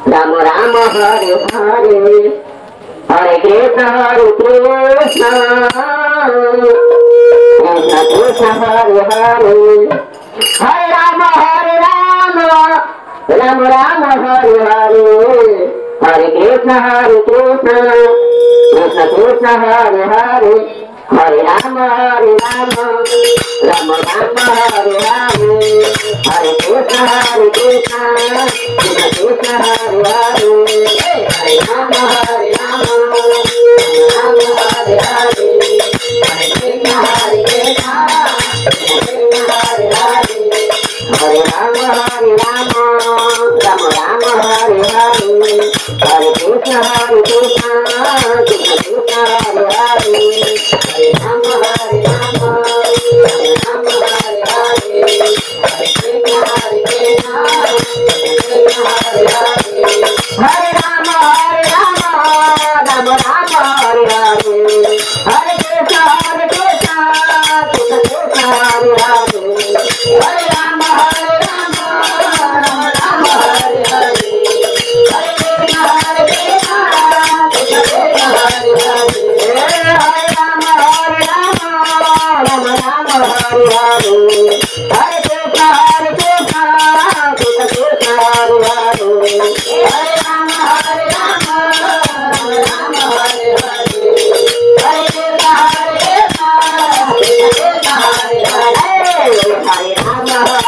Ram Ram Hare Hare Hare Krishna Krishna Krishna Hare Hare Hare Rama Ram Ram Hare Hare Hare Krishna Krishna Krishna Hare Hare Hare Rama Ram Ram Hare Hare Hare Krishna Krishna Krishna Hare Hare Hare Rama Ram Ram Hare Hare Hare Krishna Krishna Krishna Hare Hare Hare Rama Ram Ram Hare Hare Hare Krishna Krishna Krishna Hare Hare Hare Rama Ram Ram Hare Hare Hare Krishna Krishna Krishna Hare Hare Hare Rama Ram Ram Hare Hare Hare Krishna Krishna Krishna Hare Hare Hare Rama Ram Ram Hare Hare Hare Krishna Krishna Krishna Hare Hare Hare Rama Ram Ram Hare Hare Hare Krishna Krishna Krishna Hare Hare Hare Rama Ram Ram Hare Hare Hare Krishna Krishna Krishna Hare Hare Hare Rama Ram Ram Hare Hare Hare Krishna Krishna Krishna Hare Hare Hare Rama Ram Ram Hare Hare Hare Krishna Krishna Krishna Hare Hare Hare Rama Ram Ram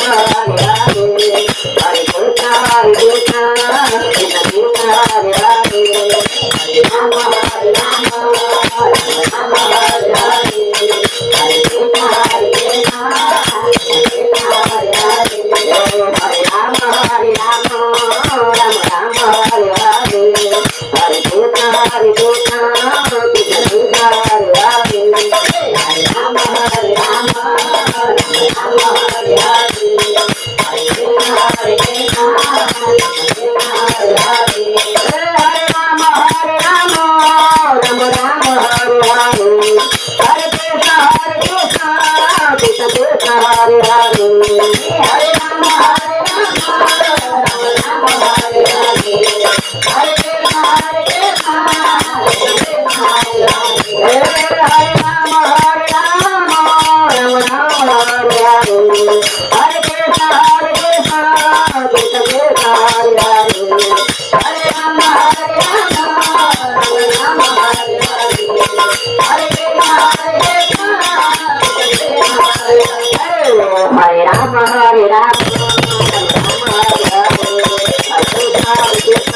Hare Hare Hare Krishna Krishna Krishna Hare Hare Hare Rama Ram Ram Hare Hare Hare Krishna Krishna Krishna Hare Hare Hare Rama Ram Ram Hare Hare Hare Krishna Krishna Krishna Hare Hare Hare Rama Ram Ram Hare Hare Hare Krishna Krishna Krishna Hare Hare Hare Rama Ram Ram Hare Hare Hare Krishna Krishna Krishna Hare Hare Hare Rama Ram Ram Hare Hare Hare Krishna Krishna Krishna Hare Hare Hare Rama Ram Ram Hare Hare Hare Krishna